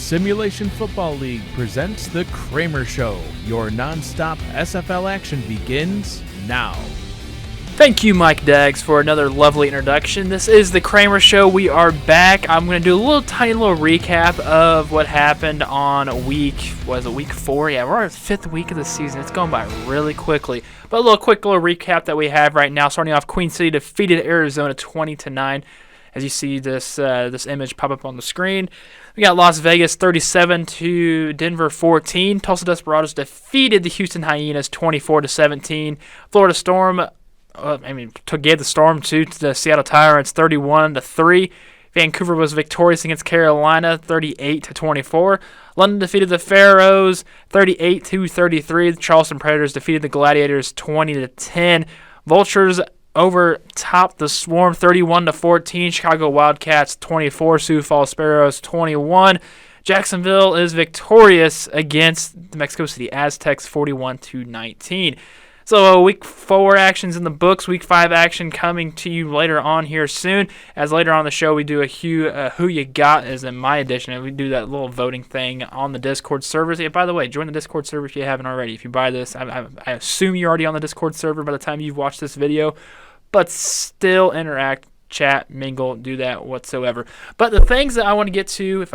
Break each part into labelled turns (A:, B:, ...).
A: Simulation Football League presents The Kramer Show. Your non-stop SFL action begins now.
B: Thank you, Mike Daggs, for another lovely introduction. This is The Kramer Show. We are back. I'm going to do a tiny little recap of what happened on week 4? Yeah, we're on the 5th week of the season. It's going by really quickly. But a quick little recap that we have right now. Starting off, Queen City defeated Arizona 20-9. As you see this image pop up on the screen. We got Las Vegas 37 to Denver 14. Tulsa Desperados defeated the Houston Hyenas 24-17. Florida Storm gave the Storm to the Seattle Tyrants 31-3. Vancouver was victorious against Carolina 38-24. London defeated the Pharaohs 38-33. The Charleston Predators defeated the Gladiators 20-10. Vultures overtopped the Swarm 31-14. Chicago Wildcats 24. Sioux Falls Sparrows 21. Jacksonville is victorious against the Mexico City Aztecs 41-19. So week 4 actions in the books. Week 5 action coming to you later on here soon. As later on the show we do a who you got is in my edition, and we do that little voting thing on the Discord servers. Yeah, by the way, join the Discord server if you haven't already. If you buy this, I assume you're already on the Discord server by the time you've watched this video. But still interact, chat, mingle, do that whatsoever. But the things that I want to get to,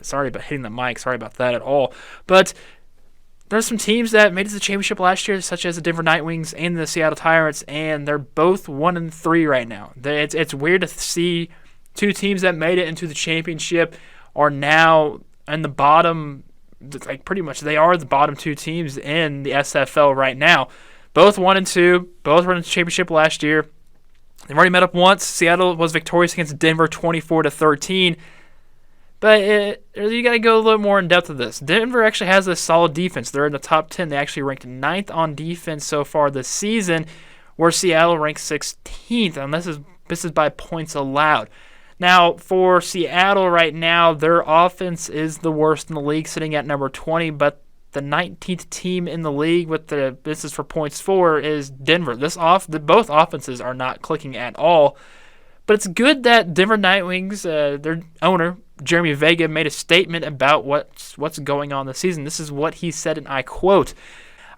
B: sorry about hitting the mic, sorry about that at all. But there's some teams that made it to the championship last year, such as the Denver Nightwings and the Seattle Tyrants, and they're both 1-3 right now. It's weird to see two teams that made it into the championship are now in the bottom. Like pretty much, they are the bottom two teams in the SFL right now. Both 1-2, both were in the championship last year. They've already met up once. Seattle was victorious against Denver 24-13. But you got to go a little more in depth with this. Denver actually has a solid defense. They're in the top 10. They actually ranked 9th on defense so far this season, where Seattle ranks 16th, and this is by points allowed. Now, for Seattle right now, their offense is the worst in the league, sitting at number 20, but the 19th team in the league with this is for points for is Denver. Both offenses are not clicking at all. But it's good that Denver Nightwings, their owner, Jeremy Vega, made a statement about what's going on this season. This is what he said, and I quote,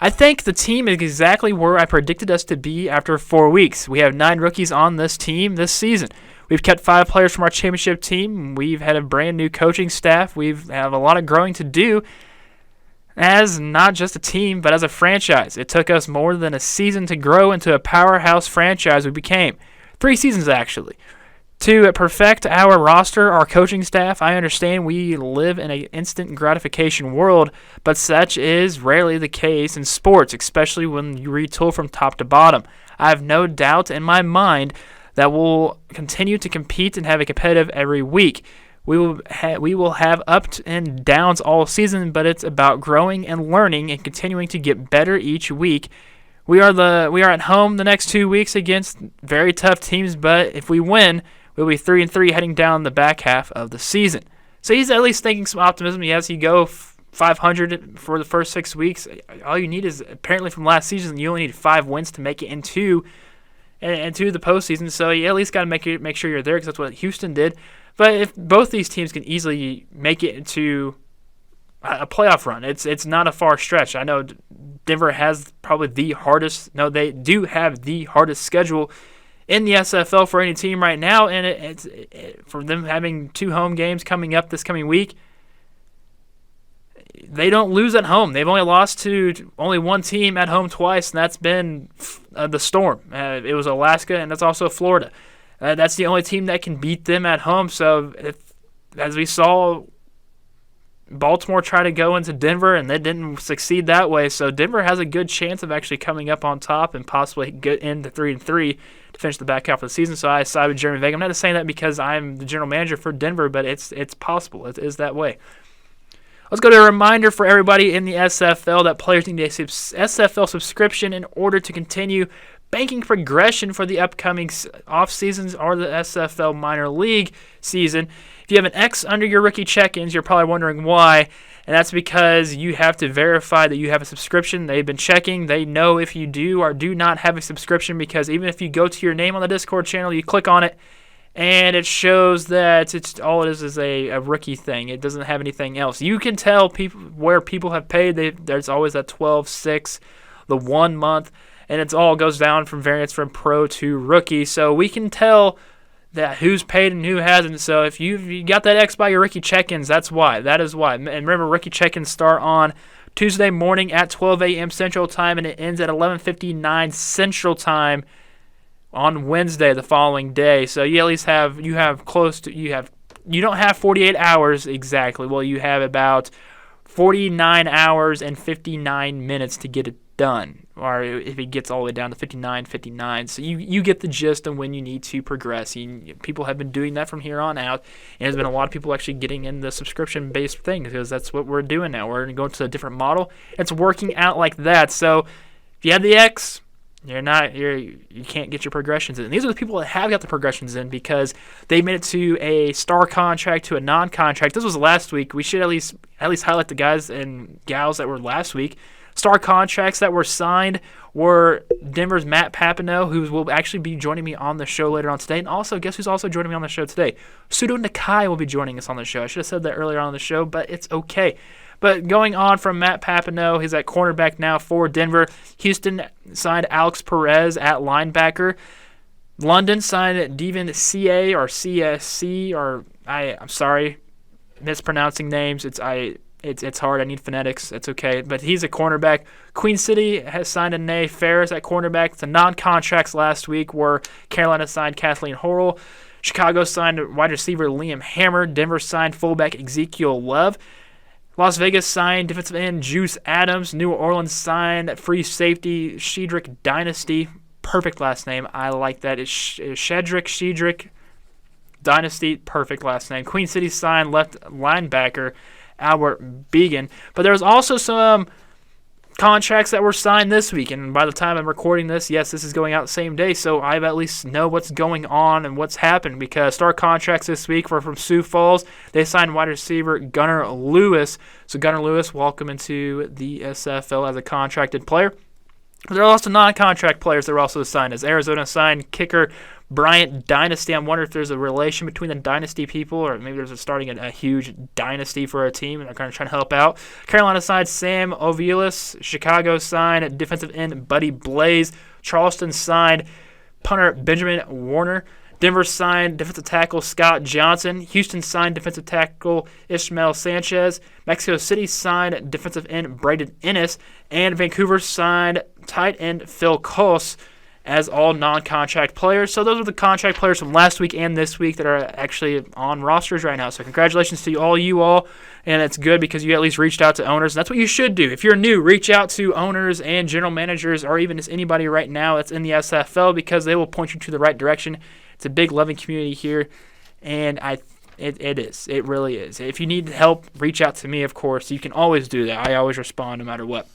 B: "I think the team is exactly where I predicted us to be after 4 weeks. We have 9 rookies on this team this season. We've kept 5 players from our championship team. We've had a brand new coaching staff. We've have a lot of growing to do as not just a team, but as a franchise. It took us more than a season to grow into a powerhouse franchise we became. 3 seasons, actually. To perfect our roster, our coaching staff, I understand we live in an instant gratification world, but such is rarely the case in sports, especially when you retool from top to bottom. I have no doubt in my mind that we'll continue to compete and have a competitive every week. We will have ups and downs all season, but it's about growing and learning and continuing to get better each week. We are at home the next 2 weeks against very tough teams, but if we win, we'll be 3-3 heading down the back half of the season." So he's at least thinking some optimism. Yes, you go 500 for the first 6 weeks. All you need is, apparently from last season, you only need 5 wins to make it into the postseason. So you at least got to make sure you're there, because that's what Houston did. But if both these teams can easily make it into a playoff run, it's not a far stretch. I know Denver has probably they do have the hardest schedule in the SFL for any team right now, and it's for them having 2 home games coming up this coming week. They don't lose at home. They've only lost to only one team at home twice, and that's been the Storm. It was Alaska, and that's also Florida. That's the only team that can beat them at home. So, as we saw, Baltimore try to go into Denver, and they didn't succeed that way. So Denver has a good chance of actually coming up on top and possibly get into 3-3 to finish the back half of the season. So I side with Jeremy Vega. I'm not just saying that because I'm the general manager for Denver, but it's possible. It is that way. Let's go to a reminder for everybody in the SFL that players need a SFL subscription in order to continue banking progression for the upcoming off seasons or the SFL minor league season. If you have an X under your rookie check-ins, you're probably wondering why, and that's because you have to verify that you have a subscription. They've been checking. They know if you do or do not have a subscription, because even if you go to your name on the Discord channel, you click on it, and it shows that it's all it is a rookie thing. It doesn't have anything else. You can tell people where people have paid. There's always that 12-6, the 1 month, and it all goes down from variance from pro to rookie. So we can tell that who's paid and who hasn't. So if you got that X by your rookie check-ins, that's why. That is why. And remember, rookie check-ins start on Tuesday morning at 12 a.m. Central Time, and it ends at 11:59 Central Time on Wednesday, the following day. So you at least you don't have 48 hours exactly. Well, you have about 49 hours and 59 minutes to get it done, or if it gets all the way down to 59. So you get the gist of when you need to progress. People have been doing that from here on out, and there's been a lot of people actually getting in the subscription-based thing because that's what we're doing now. We're going to go to a different model. It's working out like that. So if you have the X, you can't get your progressions in. And these are the people that have got the progressions in because they made it to a star contract, to a non-contract. This was last week. We should at least highlight the guys and gals that were last week. Star contracts that were signed were Denver's Matt Papineau, who will actually be joining me on the show later on today. And also, guess who's also joining me on the show today? Sudo Nakai will be joining us on the show. I should have said that earlier on in the show, but it's okay. But going on from Matt Papineau, he's at cornerback now for Denver. Houston signed Alex Perez at linebacker. London signed Devin C.A. or C.S.C. or I'm sorry, mispronouncing names. It's hard. I need phonetics. It's okay. But he's a cornerback. Queen City has signed Anae Ferris at cornerback. The non-contracts last week were Carolina signed Kathleen Horrell. Chicago signed wide receiver Liam Hammer. Denver signed fullback Ezekiel Love. Las Vegas signed defensive end Juice Adams. New Orleans signed free safety Shedrick Dynasty. Perfect last name. I like that. It's Shedrick Dynasty. Perfect last name. Queen City signed left linebacker Albert Began. But there was also some contracts that were signed this week, and by the time I'm recording this, yes, this is going out the same day, so I at least know what's going on and what's happened, because star contracts this week were from Sioux Falls. They signed wide receiver Gunnar Lewis. So Gunnar Lewis, welcome into the SFL as a contracted player. There are also non-contract players that were also signed, as Arizona signed kicker Bryant Dynasty. I wonder if there's a relation between the Dynasty people, or maybe there's starting a huge dynasty for a team, and they're kind of trying to help out. Carolina signed Sam Ovilas. Chicago signed defensive end Buddy Blaze. Charleston signed punter Benjamin Warner. Denver signed defensive tackle Scott Johnson. Houston signed defensive tackle Ishmael Sanchez. Mexico City signed defensive end Braden Ennis. And Vancouver signed tight end Phil Kos as all non-contract players. So those are the contract players from last week and this week that are actually on rosters right now. So congratulations to you all. And it's good because you at least reached out to owners. And that's what you should do. If you're new, reach out to owners and general managers, or even just anybody right now that's in the SFL, because they will point you to the right direction. It's a big, loving community here, and it really is. If you need help, reach out to me, of course. You can always do that. I always respond no matter what.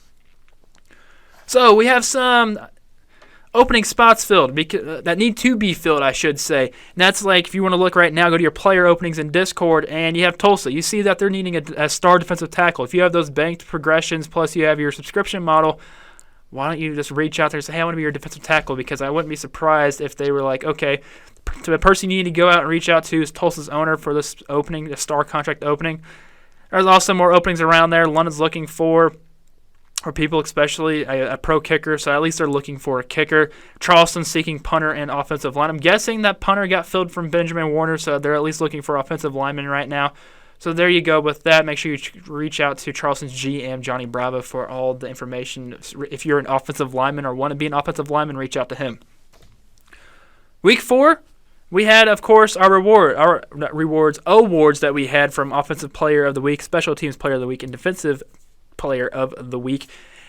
B: So we have some opening spots filled that need to be filled, I should say. And that's like, if you want to look right now, go to your player openings in Discord, and you have Tulsa. You see that they're needing a star defensive tackle. If you have those banked progressions, plus you have your subscription model, why don't you just reach out there and say, hey, I want to be your defensive tackle? Because I wouldn't be surprised if they were like, okay, the person you need to go out and reach out to is Tulsa's owner for this opening, the star contract opening. There's also more openings around there. London's looking for people, especially a pro kicker, so at least they're looking for a kicker. Charleston's seeking punter and offensive line. I'm guessing that punter got filled from Benjamin Warner, so they're at least looking for offensive linemen right now. So there you go with that. Make sure you reach out to Charleston's GM, Johnny Bravo, for all the information. If you're an offensive lineman or want to be an offensive lineman, reach out to him. Week 4, we had, of course, our awards that we had from Offensive Player of the Week, Special Teams Player of the Week, and Defensive Player of the Week.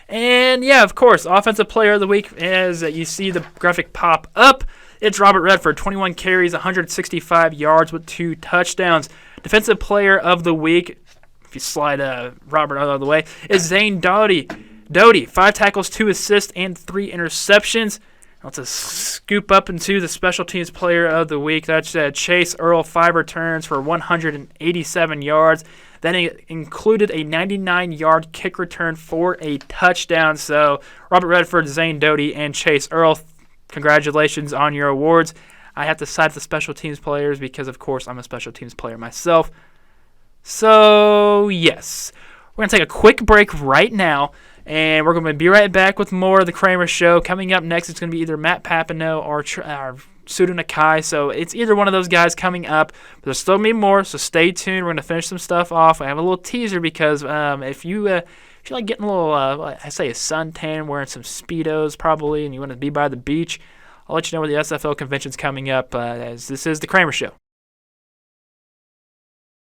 B: And, yeah, of course, Offensive Player of the Week, as you see the graphic pop up, it's Robert Redford, 21 carries, 165 yards with 2 touchdowns. Defensive Player of the Week, if you slide Robert out of the way, is Zane Doty. 5 tackles, 2 assists, and 3 interceptions. Let's scoop up into the Special Teams Player of the Week. That's Chase Earl, 5 returns for 187 yards. That included a 99-yard kick return for a touchdown. So Robert Redford, Zane Doty, and Chase Earl, congratulations on your awards. I have to side with the special teams players because, of course, I'm a special teams player myself. So, yes. We're going to take a quick break right now, and we're going to be right back with more of the Kramer Show. Coming up next, it's going to be either Matt Papineau or Suda Nakai, so it's either one of those guys coming up, but there's still going to be more, so stay tuned. We're going to finish some stuff off. I have a little teaser because if you like getting a little, I say a suntan, wearing some Speedos probably, and you want to be by the beach, I'll let you know where the SFL convention's coming up, as this is the Kramer Show.